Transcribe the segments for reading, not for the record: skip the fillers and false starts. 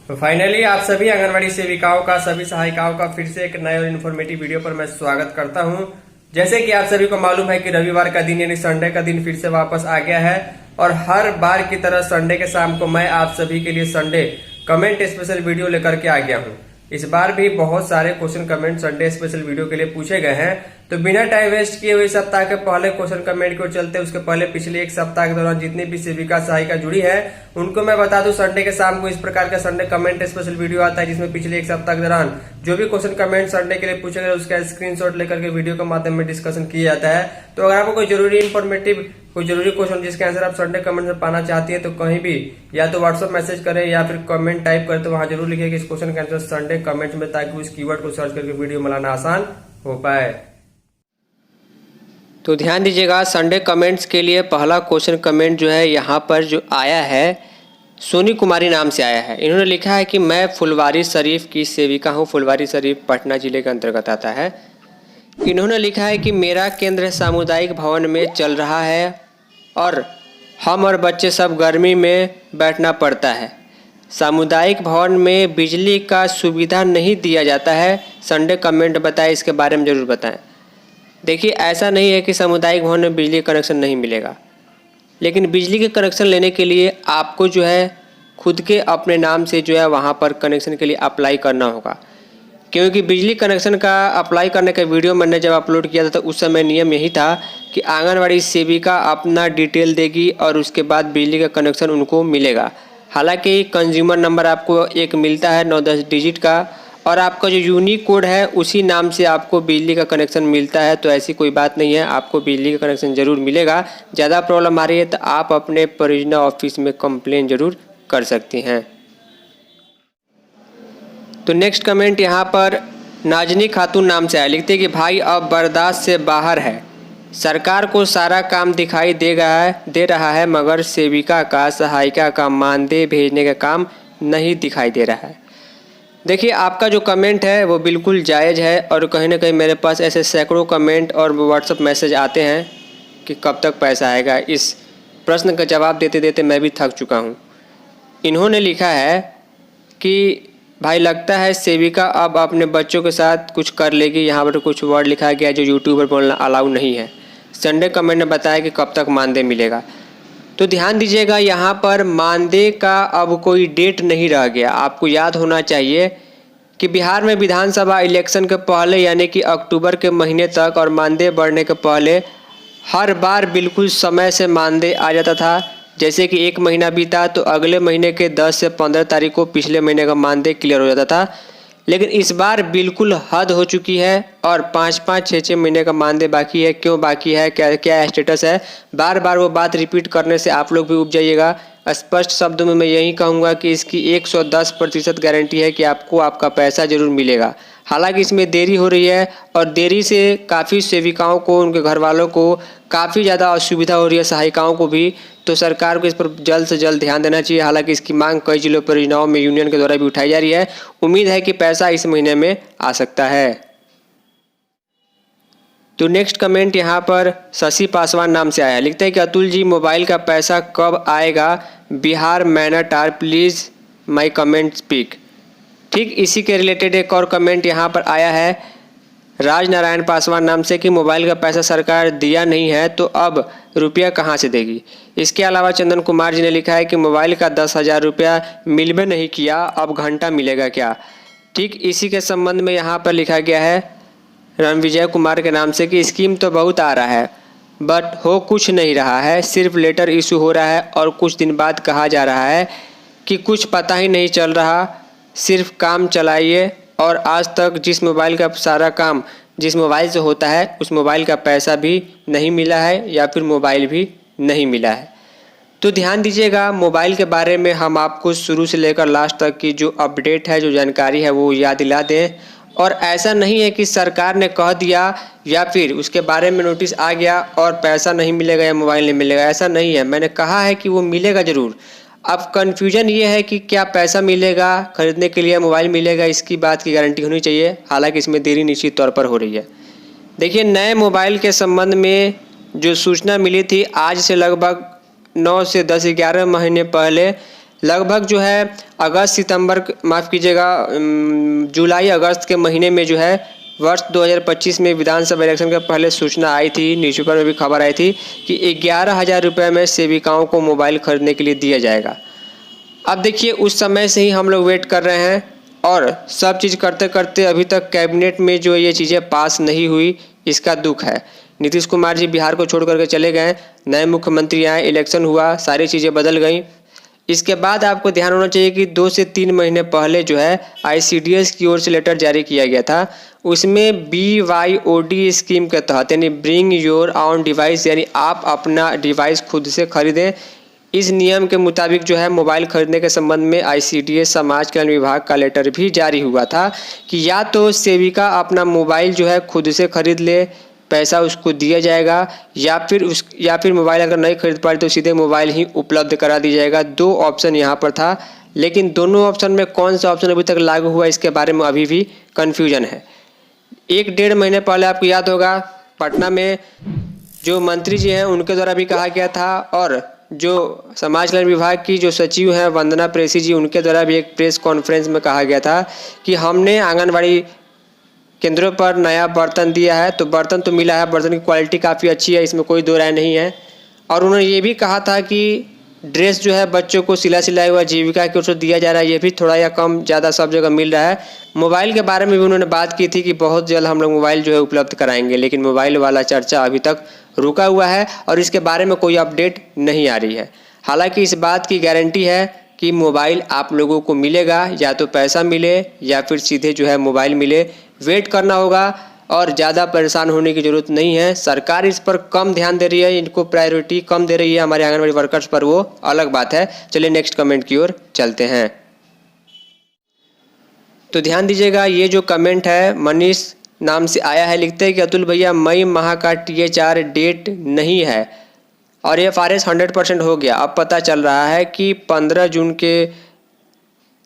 तो फाइनली आप सभी आंगनवाड़ी सेविकाओं का, सभी सहायिकाओं का फिर से एक नए और इन्फॉर्मेटिव वीडियो पर मैं स्वागत करता हूं। जैसे कि आप सभी को मालूम है कि रविवार का दिन यानी संडे का दिन फिर से वापस आ गया है और हर बार की तरह संडे के शाम को मैं आप सभी के लिए संडे कमेंट स्पेशल वीडियो लेकर के आ गया हूं। इस बार भी बहुत सारे question comment Sunday special video के लिए पूछे गए हैं, तो बिना टाइम वेस्ट किए हुए सप्ताह के पहले क्वेश्चन कमेंट को चलते उसके पहले पिछले एक सप्ताह के दौरान जितनी भी सेविका सहायिका जुड़ी है उनको मैं बता दूं, संडे के शाम को इस प्रकार का संडे कमेंट स्पेशल वीडियो आता है जिसमें पिछले एक सप्ताह के दौरान जो भी क्वेश्चन कमेंट संडे के लिए पूछे गए उसका स्क्रीनशॉट लेकर के वीडियो के माध्यम में डिस्कशन किया जाता है। तो अगर आपको कोई जरूरी क्वेश्चन जिसके आंसर आप संडे कमेंट में पाना चाहती है तो कहीं भी या तो व्हाट्सएप मैसेज करें या फिर कमेंट टाइप करें, तो वहां जरूर लिखिए कि इस क्वेश्चन का आंसर संडे कमेंट में, ताकि उस कीवर्ड को सर्च करके वीडियो बनाना आसान हो पाए। तो ध्यान दीजिएगा, संडे कमेंट्स के लिए पहला क्वेश्चन कमेंट जो है यहाँ पर जो आया है सोनी कुमारी नाम से आया है। इन्होंने लिखा है कि मैं फुलवारी शरीफ की सेविका हूँ। फुलवारी शरीफ पटना जिले के अंतर्गत आता है। इन्होंने लिखा है कि मेरा केंद्र सामुदायिक भवन में चल रहा है और हम और बच्चे सब गर्मी में बैठना पड़ता है। सामुदायिक भवन में बिजली का सुविधा नहीं दिया जाता है। संडे कमेंट बताएं, इसके बारे में ज़रूर बताएं। देखिए, ऐसा नहीं है कि सामुदायिक भवन में बिजली कनेक्शन नहीं मिलेगा, लेकिन बिजली के कनेक्शन लेने के लिए आपको जो है खुद के अपने नाम से जो है वहाँ पर कनेक्शन के लिए अप्लाई करना होगा। क्योंकि बिजली कनेक्शन का अप्लाई करने का वीडियो मैंने जब अपलोड किया था तो उस समय नियम यही था कि आंगनवाड़ी सेविका अपना डिटेल देगी और उसके बाद बिजली का कनेक्शन उनको मिलेगा। हालांकि कंज्यूमर नंबर आपको एक मिलता है 9-10 डिजिट का, और आपका जो यूनिक कोड है उसी नाम से आपको बिजली का कनेक्शन मिलता है। तो ऐसी कोई बात नहीं है, आपको बिजली का कनेक्शन ज़रूर मिलेगा। ज़्यादा प्रॉब्लम आ रही है तो आप अपने परियोजना ऑफिस में कंप्लेन ज़रूर कर सकती हैं। तो नेक्स्ट कमेंट यहाँ पर नाजनी खातून नाम से आया। लिखते हैं कि भाई अब बर्दाश्त से बाहर है, सरकार को सारा काम दिखाई दे रहा है मगर सेविका का, सहायिका का मानदेय भेजने का काम नहीं दिखाई दे रहा है। देखिए, आपका जो कमेंट है वो बिल्कुल जायज़ है और कहीं ना कहीं मेरे पास ऐसे सैकड़ों कमेंट और व्हाट्सएप मैसेज आते हैं कि कब तक पैसा आएगा। इस प्रश्न का जवाब देते देते मैं भी थक चुका हूँ। इन्होंने लिखा है कि भाई लगता है सेविका अब अपने बच्चों के साथ कुछ कर लेगी। यहाँ पर कुछ वर्ड लिखा गया जो यूट्यूब पर बोलना अलाउ नहीं है। संडे कमेंट ने बताया कि कब तक मानदेय मिलेगा। तो ध्यान दीजिएगा, यहाँ पर मानदेय का अब कोई डेट नहीं रह गया। आपको याद होना चाहिए कि बिहार में विधानसभा इलेक्शन के पहले यानी कि अक्टूबर के महीने तक और मानदेय बढ़ने के पहले हर बार बिल्कुल समय से मानदेय आ जाता था। जैसे कि एक महीना बीता तो अगले महीने के 10 से 15 तारीख को पिछले महीने का मानदेय क्लियर हो जाता था। लेकिन इस बार बिल्कुल हद हो चुकी है और 5-5, 6-6 महीने का मानदेय बाकी है। क्यों बाकी है, क्या स्टेटस है, बार बार वो बात रिपीट करने से आप लोग भी उब जाइएगा। स्पष्ट शब्दों में मैं यही कहूँगा कि इसकी 110% गारंटी है कि आपको आपका पैसा जरूर मिलेगा। हालांकि इसमें देरी हो रही है और देरी से काफ़ी सेविकाओं को, उनके घर वालों को काफ़ी ज़्यादा असुविधा हो रही है, सहायिकाओं को भी। तो सरकार को इस पर जल्द से जल्द ध्यान देना चाहिए। हालांकि इसकी मांग कई जिलों परियोजनाओं में यूनियन के द्वारा भी उठाई जा रही है। उम्मीद है कि पैसा इस महीने में आ सकता है। तो नेक्स्ट कमेंट यहाँ पर शशि पासवान नाम से आया है। लिखते हैं कि अतुल जी, मोबाइल का पैसा कब आएगा? बिहार मैनाटार, प्लीज़ माई कमेंट स्पीक। ठीक इसी के रिलेटेड एक और कमेंट यहाँ पर आया है राज नारायण पासवान नाम से कि मोबाइल का पैसा सरकार दिया नहीं है तो अब रुपया कहाँ से देगी। इसके अलावा चंदन कुमार जी ने लिखा है कि मोबाइल का 10,000 रुपया मिल में नहीं किया, अब घंटा मिलेगा क्या। ठीक इसी के संबंध में यहाँ पर लिखा गया है रणविजय कुमार के नाम से कि स्कीम तो बहुत आ रहा है बट हो कुछ नहीं रहा है, सिर्फ लेटर इशू हो रहा है और कुछ दिन बाद कहा जा रहा है कि कुछ पता ही नहीं चल रहा, सिर्फ काम चलाइए। और आज तक जिस मोबाइल का सारा काम जिस मोबाइल से होता है उस मोबाइल का पैसा भी नहीं मिला है या फिर मोबाइल भी नहीं मिला है। तो ध्यान दीजिएगा, मोबाइल के बारे में हम आपको शुरू से लेकर लास्ट तक की जो अपडेट है, जो जानकारी है वो याद दिला दें। और ऐसा नहीं है कि सरकार ने कह दिया या फिर उसके बारे में नोटिस आ गया और पैसा नहीं मिलेगा या मोबाइल नहीं मिलेगा, ऐसा नहीं है। मैंने कहा है कि वो मिलेगा ज़रूर। अब कन्फ्यूजन ये है कि क्या पैसा मिलेगा खरीदने के लिए, मोबाइल मिलेगा, इसकी बात की गारंटी होनी चाहिए। हालांकि इसमें देरी निश्चित तौर पर हो रही है। देखिए, नए मोबाइल के संबंध में जो सूचना मिली थी आज से लगभग 9 से 10-11 महीने पहले लगभग जो है अगस्त सितंबर माफ़ कीजिएगा जुलाई अगस्त के महीने में जो है वर्ष 2025 में विधानसभा इलेक्शन के पहले सूचना आई थी, न्यूज़पेपर में भी खबर आई थी कि 11,000 रुपये में सेविकाओं को मोबाइल खरीदने के लिए दिया जाएगा। अब देखिए उस समय से ही हम लोग वेट कर रहे हैं और सब चीज़ करते करते अभी तक कैबिनेट में जो ये चीज़ें पास नहीं हुई, इसका दुख है। नीतीश कुमार जी बिहार को छोड़ करके चले गए, नए मुख्यमंत्री आए, इलेक्शन हुआ, सारी चीज़ें बदल गई। इसके बाद आपको ध्यान होना चाहिए कि 2 से 3 महीने पहले जो है ICDS की ओर से लेटर जारी किया गया था। उसमें BYOD स्कीम के तहत यानी ब्रिंग योर ऑन डिवाइस यानी आप अपना डिवाइस खुद से खरीदें, इस नियम के मुताबिक जो है मोबाइल खरीदने के संबंध में ICDS समाज कल्याण विभाग का लेटर भी जारी हुआ था कि या तो सेविका अपना मोबाइल जो है खुद से खरीद ले, पैसा उसको दिया जाएगा, या फिर मोबाइल अगर नहीं खरीद पाए तो सीधे मोबाइल ही उपलब्ध करा दिया जाएगा। 2 ऑप्शन यहाँ पर था, लेकिन दोनों ऑप्शन में कौन सा ऑप्शन अभी तक लागू हुआ इसके बारे में अभी भी कन्फ्यूजन है। 1-1.5 महीने पहले आपको याद होगा पटना में जो मंत्री जी हैं उनके द्वारा भी कहा गया था और जो समाज कल्याण विभाग की जो सचिव हैं वंदना प्रेसी जी, उनके द्वारा भी एक प्रेस कॉन्फ्रेंस में कहा गया था कि हमने आंगनबाड़ी केंद्रों पर नया बर्तन दिया है, तो बर्तन तो मिला है, बर्तन की क्वालिटी काफ़ी अच्छी है, इसमें कोई दो राय नहीं है। और उन्होंने ये भी कहा था कि ड्रेस जो है बच्चों को सिलाया हुआ जीविका की ओर से दिया जा रहा है, ये भी थोड़ा या कम ज़्यादा सब जगह मिल रहा है। मोबाइल के बारे में भी उन्होंने बात की थी कि बहुत जल्द हम लोग मोबाइल जो है उपलब्ध कराएंगे, लेकिन मोबाइल वाला चर्चा अभी तक रुका हुआ है और इसके बारे में कोई अपडेट नहीं आ रही है। हालांकि इस बात की गारंटी है कि मोबाइल आप लोगों को मिलेगा, या तो पैसा मिले या फिर सीधे जो है मोबाइल मिले। वेट करना होगा और ज़्यादा परेशान होने की ज़रूरत नहीं है। सरकार इस पर कम ध्यान दे रही है, इनको प्रायोरिटी कम दे रही है हमारे आंगनबाड़ी वर्कर्स पर, वो अलग बात है। चलिए नेक्स्ट कमेंट की ओर चलते हैं। तो ध्यान दीजिएगा, ये जो कमेंट है मनीष नाम से आया है, लिखते हैं कि अतुल भैया मई माह का THR डेट नहीं है और FRS 100% हो गया। अब पता चल रहा है कि 15 जून के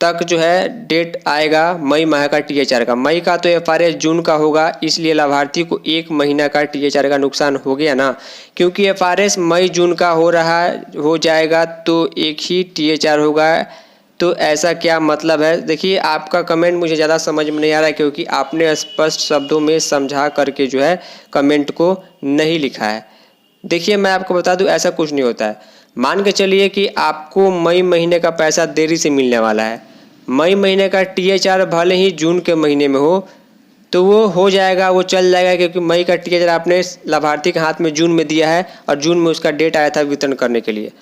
तक जो है डेट आएगा मई माह का THR का। मई का तो FRS जून का होगा, इसलिए लाभार्थी को 1 महीना का THR का नुकसान हो गया ना, क्योंकि FRS मई जून का हो जाएगा तो एक ही THR होगा। तो ऐसा क्या मतलब है? देखिए आपका कमेंट मुझे ज़्यादा समझ में नहीं आ रहा है, क्योंकि आपने स्पष्ट शब्दों में समझा करके जो है कमेंट को नहीं लिखा है। देखिए मैं आपको बता दूं, ऐसा कुछ नहीं होता है। मान के चलिए कि आपको मई महीने का पैसा देरी से मिलने वाला है, मई महीने का THR भले ही जून के महीने में हो तो वो हो जाएगा, वो चल जाएगा, क्योंकि मई का THR आपने लाभार्थी के हाथ में जून में दिया है और जून में उसका डेट आया था वितरण करने के लिए।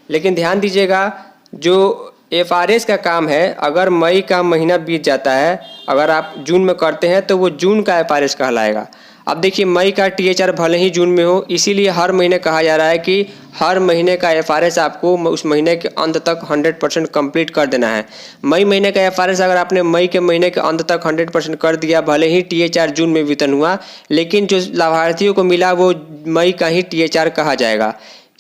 लेकिन ध्यान दीजिएगा, जो FRS का काम है, अगर मई का महीना बीत जाता है, अगर आप जून में करते हैं तो वो जून का FRS कहलाएगा। अब देखिए मई का THR भले ही जून में हो, इसीलिए हर महीने कहा जा रहा है कि हर महीने का FRS आपको उस महीने के अंत तक 100% कंप्लीट कर देना है। मई महीने का FRS अगर आपने मई के महीने के अंत तक 100% कर दिया, भले ही THR जून में वितरण हुआ, लेकिन जो लाभार्थियों को मिला वो मई का ही THR कहा जाएगा।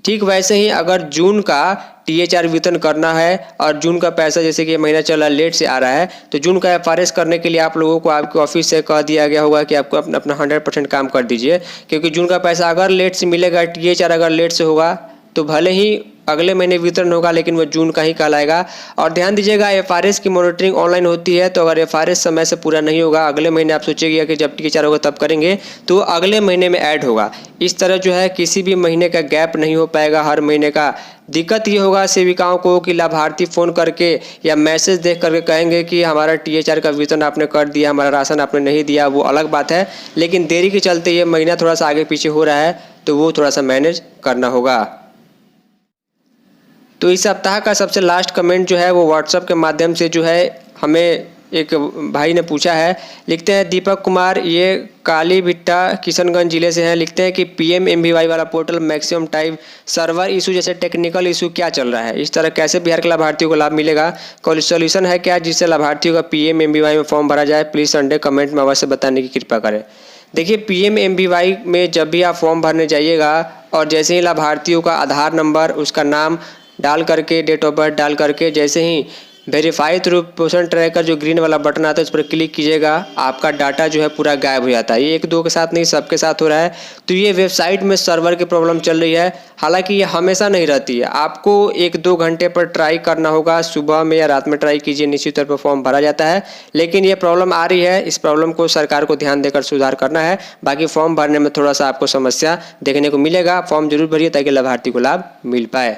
ठीक वैसे ही अगर जून का THR वितरण करना है और जून का पैसा जैसे कि ये महीना चला लेट से आ रहा है, तो जून का FRS करने के लिए आप लोगों को आपके ऑफिस से कह दिया गया होगा कि आपको अपना 100% काम कर दीजिए, क्योंकि जून का पैसा अगर लेट से मिलेगा, THR अगर लेट से होगा तो भले ही अगले महीने वितरण होगा, लेकिन वो जून का ही कहलाएगा। और ध्यान दीजिएगा FRS की मॉनिटरिंग ऑनलाइन होती है, तो अगर FRS समय से पूरा नहीं होगा, अगले महीने आप सोचिएगा कि जब THR होगा तब करेंगे, तो अगले महीने में ऐड होगा। इस तरह जो है किसी भी महीने का गैप नहीं हो पाएगा हर महीने का। दिक्कत ये होगा सेविकाओं को कि लाभार्थी फ़ोन करके या मैसेज देख करके कहेंगे कि हमारा THR का वितरण आपने कर दिया, हमारा राशन आपने नहीं दिया, वो अलग बात है। लेकिन देरी के चलते ये महीना थोड़ा सा आगे पीछे हो रहा है, तो वो थोड़ा सा मैनेज करना होगा। तो इस सप्ताह का सबसे लास्ट कमेंट जो है वो व्हाट्सएप के माध्यम से जो है हमें एक भाई ने पूछा है। लिखते हैं दीपक कुमार, ये काली भिट्टा किशनगंज जिले से हैं। लिखते हैं कि PMMBY वाला portal maximum time server issue जैसे टेक्निकल इशू क्या चल रहा है, इस तरह कैसे बिहार के लाभार्थियों को लाभ मिलेगा, कोई सोल्यूशन है क्या जिससे लाभार्थियों का PMMBY में फॉर्म भरा जाए? प्लीज़ संडे कमेंट में अवश्य बताने की कृपा करें। देखिए PMMBY में जब भी आप फॉर्म भरने जाइएगा और जैसे ही लाभार्थियों का आधार नंबर, उसका नाम डाल करके, डेट ऑफ बर्थ डाल करके जैसे ही वेरीफाई थ्रू पोषण ट्रैकर जो ग्रीन वाला बटन आता है उस पर क्लिक कीजिएगा, आपका डाटा जो है पूरा गायब हो जाता है। ये एक दो के साथ नहीं, सबके साथ हो रहा है। तो ये वेबसाइट में सर्वर की प्रॉब्लम चल रही है। हालांकि ये हमेशा नहीं रहती है, आपको 1-2 घंटे पर ट्राई करना होगा, सुबह में या रात में ट्राई कीजिए, निश्चित तौर पर फॉर्म भरा जाता है। लेकिन ये प्रॉब्लम आ रही है, इस प्रॉब्लम को सरकार को ध्यान देकर सुधार करना है। बाकी फॉर्म भरने में थोड़ा सा आपको समस्या देखने को मिलेगा। फॉर्म जरूर भरिए ताकि लाभार्थी को लाभ मिल पाए।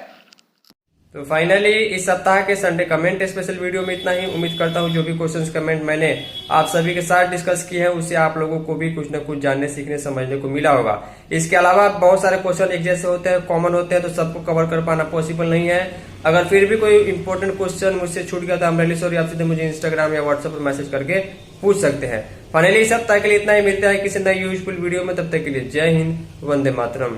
तो फाइनली इस सप्ताह के संडे कमेंट स्पेशल वीडियो में इतना ही। उम्मीद करता हूँ जो भी क्वेश्चंस कमेंट मैंने आप सभी के साथ डिस्कस किए हैं उससे आप लोगों को भी कुछ न कुछ जानने, सीखने, समझने को मिला होगा। इसके अलावा बहुत सारे क्वेश्चन एक जैसे होते हैं, कॉमन होते हैं, तो सबको कवर कर पाना पॉसिबल नहीं है। अगर फिर भी कोई इंपॉर्टेंट क्वेश्चन मुझसे छूट गया तो I'm really sorry, आप सीधे मुझे इंस्टाग्राम या व्हाट्सएप पर मैसेज करके पूछ सकते हैं। फाइनली इस सप्ताह के लिए इतना ही। मिलता है किसी नई यूजफुल वीडियो में, तब तक के लिए जय हिंद, वंदे मातरम।